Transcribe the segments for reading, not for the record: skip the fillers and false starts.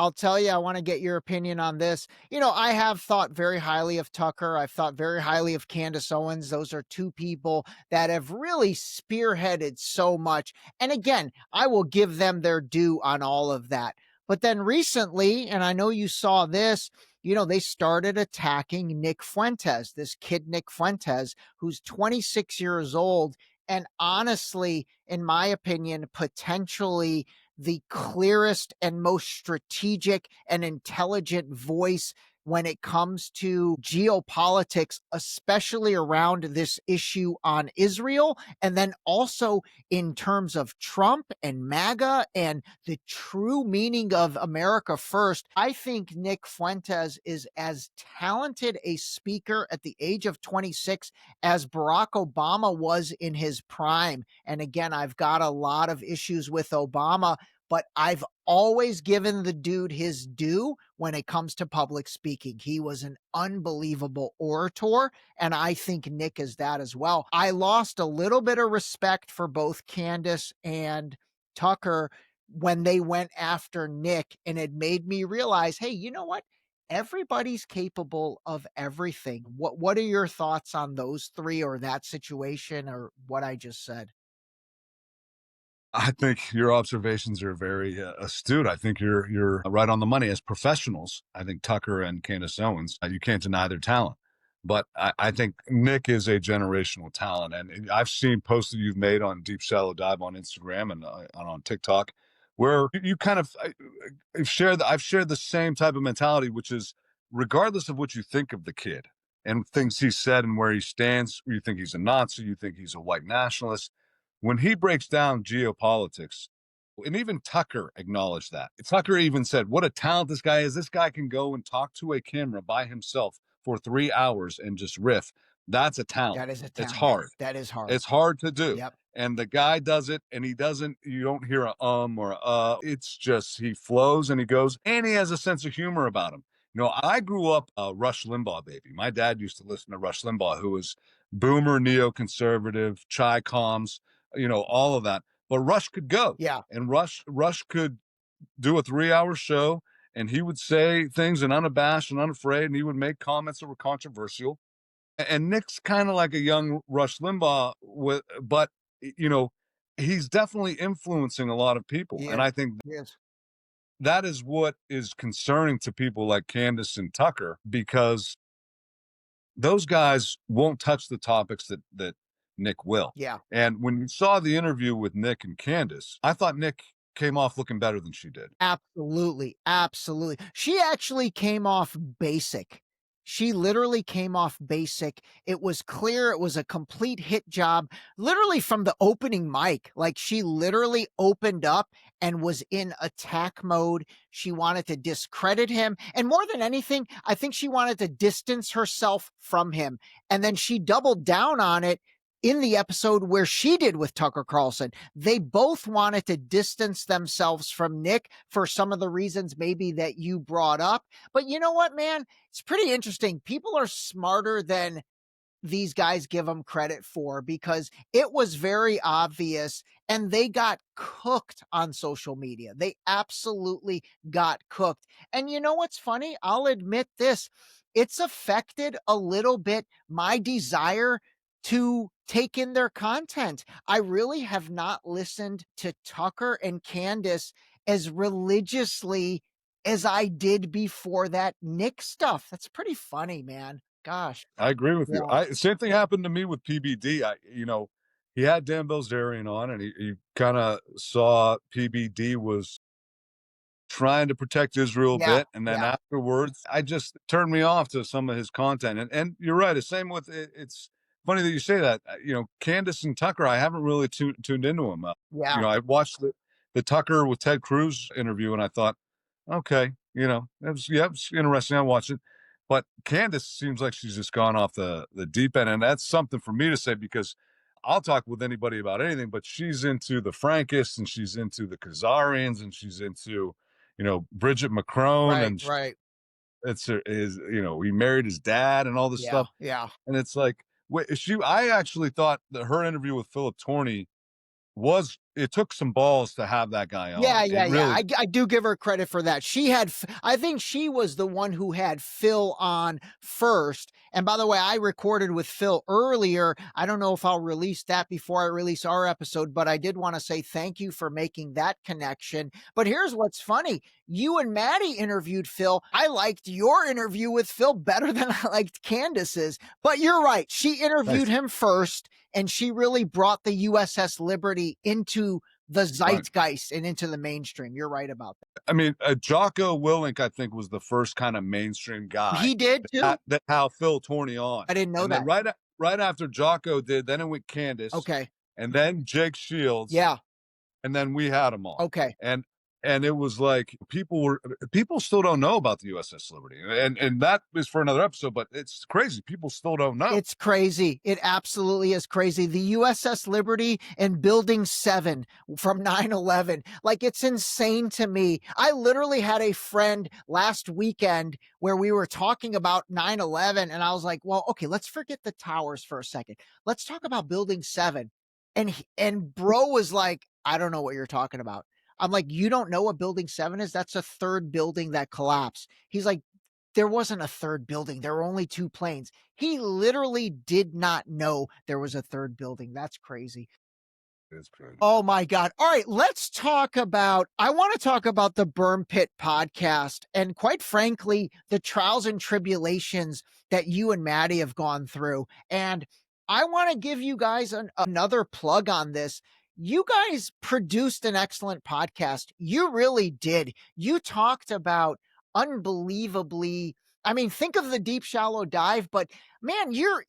I'll tell you, I want to get your opinion on this. I have thought very highly of Tucker. I've thought very highly of Candace Owens. Those are two people that have really spearheaded so much. And again, I will give them their due on all of that. But then recently, and I know you saw this, they started attacking Nick Fuentes, this kid, Nick Fuentes, who's 26 years old. And honestly, in my opinion, potentially the clearest and most strategic and intelligent voice when it comes to geopolitics, especially around this issue on Israel. And then also in terms of Trump and MAGA and the true meaning of America first. I think Nick Fuentes is as talented a speaker at the age of 26 as Barack Obama was in his prime. And again, I've got a lot of issues with Obama, but I've always given the dude his due when it comes to public speaking. He was an unbelievable orator, and I think Nick is that as well. I lost a little bit of respect for both Candace and Tucker when they went after Nick, and it made me realize, hey, you know what? Everybody's capable of everything. What are your thoughts on those three or that situation or what I just said? I think your observations are very astute. I think you're right on the money. As professionals, I think Tucker and Candace Owens, you can't deny their talent. But I think Nick is a generational talent, and I've seen posts that you've made on Deep Shallow Dive on Instagram and on TikTok, where you kind of I've shared the same type of mentality, which is regardless of what you think of the kid and things he said and where he stands, you think he's a Nazi, you think he's a white nationalist when he breaks down geopolitics, and even Tucker acknowledged that. Tucker even said, what a talent this guy is. This guy can go and talk to a camera by himself for 3 hours and just riff. That's a talent. That is a It's talent. hard. That is hard. It's hard to do. Yep. And the guy does it, and he doesn't, you don't hear a or it's just he flows and he goes, and he has a sense of humor about him. I grew up a Rush Limbaugh baby. My dad used to listen to Rush Limbaugh, who was boomer neoconservative, chai comms, all of that. But Rush could go, Yeah. and Rush could do a 3 hour show, and he would say things and unabashed and unafraid, and he would make comments that were controversial. And Nick's kind of like a young Rush Limbaugh, but you know, he's definitely influencing a lot of people, and Yes. I think Yes. that is what is concerning to people like Candace and Tucker, because those guys won't touch the topics that Nick will. Yeah. And when you saw the interview with Nick and Candace, I thought Nick came off looking better than she did. Absolutely, absolutely. She actually came off basic. She literally came off basic. It was clear it was a complete hit job, literally from the opening mic. Like she literally opened up and was in attack mode. She wanted to discredit him. And more than anything, I think she wanted to distance herself from him. And then she doubled down on it in the episode where she did with Tucker Carlson. They both wanted to distance themselves from Nick for some of the reasons maybe that you brought up. But you know what, man? It's pretty interesting. People are smarter than these guys give them credit for, because it was very obvious and they got cooked on social media. They absolutely got cooked. And you know what's funny? I'll admit this. It's affected a little bit my desire to take in their content. I really have not listened to Tucker and Candace as religiously as I did before that Nick stuff. That's pretty funny, man. Gosh. I agree with you. Yeah. I Same thing happened to me with PBD. He had Dan Bilzerian on, and he kind of saw PBD was trying to protect Israel a Yeah. bit, and then Yeah. afterwards, I just turned me off to some of his content. And you're right. The same with it. It's funny that you say that. Candace and Tucker, I haven't really tuned into them. Yeah. I watched the Tucker with Ted Cruz interview, and I thought, okay, it's interesting. I watched it. But Candace seems like she's just gone off the deep end. And that's something for me to say, because I'll talk with anybody about anything, but she's into the Frankists, and she's into the Khazarians, and she's into, Bridget Macron, Right. and Right. he married his dad and all this Yeah. stuff. Yeah. And it's like, I actually thought that her interview with Philip Torney was it took some balls to have that guy Yeah, on. yeah, It yeah. really I do give her credit for that. I think she was the one who had Phil on first. And by the way, I recorded with Phil earlier. I don't know if I'll release that before I release our episode, but I did want to say thank you for making that connection. But here's what's funny. You and Maddie interviewed Phil. I liked your interview with Phil better than I liked Candace's. But you're right. She interviewed nice. him first, and she really brought the USS Liberty into the Right. zeitgeist and into the mainstream. You're right about that. I mean, Jocko Willink, I think, was the first kind of mainstream guy He did too? that how Phil Torney on. I didn't know And then that. right after Jocko did, then it went Candace, Okay. and then Jake Shields, Yeah. and then we had him on. Okay. And it was like people still don't know about the USS Liberty. And that is for another episode, but it's crazy. People still don't know. It's crazy. It absolutely is crazy. The USS Liberty and Building 7 from 9/11. Like, it's insane to me. I literally had a friend last weekend where we were talking about 9/11, and I was like, well, okay, let's forget the towers for a second. Let's talk about Building 7. And bro was like, I don't know what you're talking about. I'm like, you don't know what Building 7 is? That's a third building that collapsed. He's like, there wasn't a third building. There were only 2 planes. He literally did not know there was a third building. That's crazy. It's crazy. Oh my God. All right, I want to talk about the Berm Pit podcast and, quite frankly, the trials and tribulations that you and Maddie have gone through. And I want to give you guys another plug on this. You guys produced an excellent podcast. You really did. You talked about unbelievably, I mean, think of the Deep Shallow Dive, but man, you're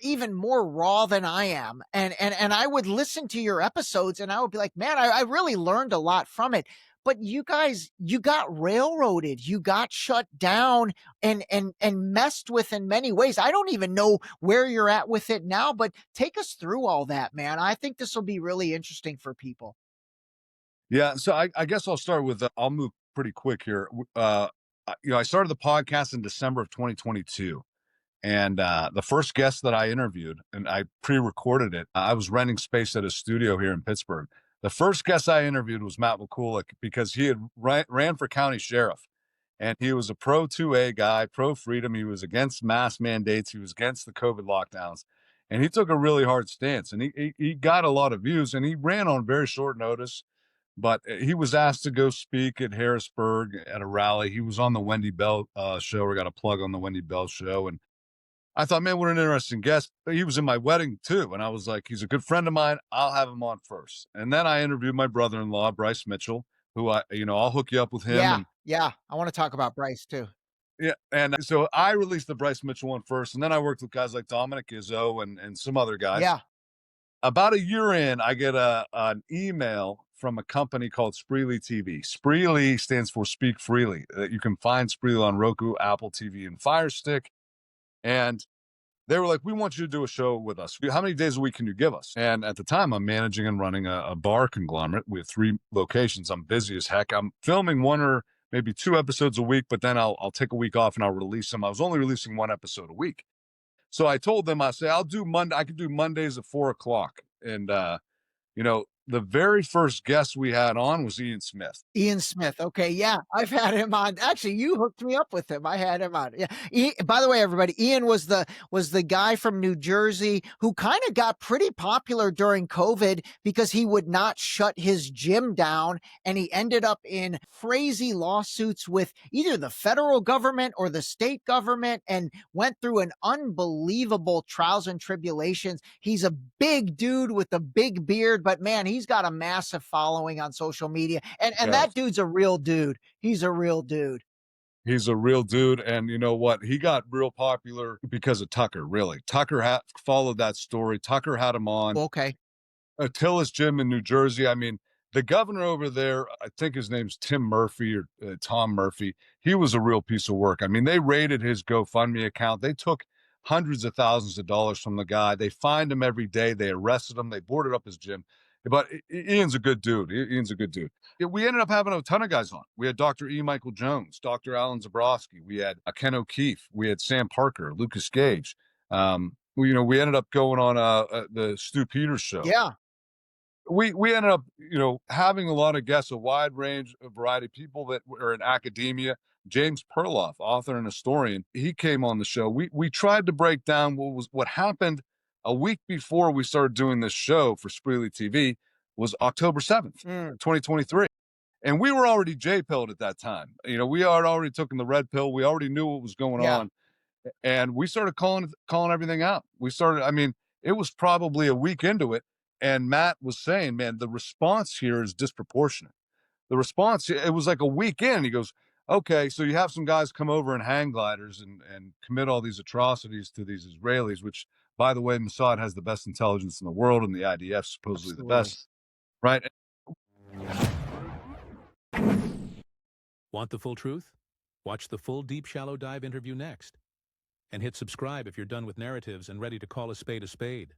even more raw than I am. And I would listen to your episodes and I would be like, man, I really learned a lot from it. But you guys, you got railroaded, you got shut down and messed with in many ways. I don't even know where you're at with it now, but take us through all that, man. I think this will be really interesting for people. Yeah, so I guess I'll start with I'll move pretty quick here. I started the podcast in December of 2022, and the first guest that I interviewed, and I pre-recorded it. I was renting space at a studio here in Pittsburgh. The first guest I interviewed was Matt McCulloch because he had ran for county sheriff, and he was a pro 2A guy, pro freedom. He was against mask mandates. He was against the COVID lockdowns, and he took a really hard stance. And he got a lot of views, and he ran on very short notice. But he was asked to go speak at Harrisburg at a rally. He was on the Wendy Bell show. We got a plug on the Wendy Bell show. And I thought, man, what an interesting guest. He was in my wedding too. And I was like, he's a good friend of mine. I'll have him on first. And then I interviewed my brother-in-law, Bryce Mitchell, who I'll hook you up with him. Yeah, And yeah. I want to talk about Bryce too. yeah. And so I released the Bryce Mitchell one first. And then I worked with guys like Dominic Izzo and some other guys. Yeah. About a year in, I get an email from a company called Spreely TV. Spreely stands for Speak Freely. You can find Spreely on Roku, Apple TV, and Fire Stick. And they were like, we want you to do a show with us. How many days a week can you give us? And at the time, I'm managing and running a bar conglomerate with 3 locations. I'm busy as heck. I'm filming 1 or maybe 2 episodes a week, but then I'll take a week off and I'll release them. I was only releasing 1 episode a week. So I told them, I say, I'll do Monday. I could do Mondays at 4:00. And, the very first guest we had on was Ian Smith. Ian Smith. Okay, yeah, I've had him on. Actually, you hooked me up with him. I had him on. Yeah. By the way, everybody, Ian was the guy from New Jersey who kind of got pretty popular during COVID because he would not shut his gym down, and he ended up in crazy lawsuits with either the federal government or the state government, and went through an unbelievable trials and tribulations. He's a big dude with a big beard, but man, he's got a massive following on social media. And Yes. that dude's a real dude. He's a real dude. He's a real dude. And you know what? He got real popular because of Tucker, really. Tucker followed that story. Tucker had him on. Okay. Attila's Gym in New Jersey. I mean, the governor over there, I think his name's Tim Murphy or Tom Murphy. He was a real piece of work. I mean, they raided his GoFundMe account. They took hundreds of thousands of dollars from the guy. They fined him every day. They arrested him. They boarded up his gym. But Ian's a good dude. Ian's a good dude. Yeah, we ended up having a ton of guys on. We had Dr. E. Michael Jones, Dr. Alan Zabrowski. We had Ken O'Keefe. We had Sam Parker, Lucas Gage. We ended up going on the Stu Peters show. Yeah. we ended up, having a lot of guests, a wide range, a variety of people that are in academia. James Perloff, author and historian, he came on the show. We tried to break down what happened a week before we started doing this show for Spreely TV was October 7th, Mm, 2023. And we were already J-pilled at that time. We had already taken the red pill. We already knew what was going yeah, on. And we started calling everything out. I mean, it was probably a week into it. And Matt was saying, man, the response here is disproportionate. The response, it was like a week in. He goes, okay, so you have some guys come over in hang gliders and commit all these atrocities to these Israelis, which, by the way, Mossad has the best intelligence in the world and the IDF supposedly the absolutely. best, right? Want the full truth? Watch the full Deep Shallow Dive interview next. And hit subscribe if you're done with narratives and ready to call a spade a spade.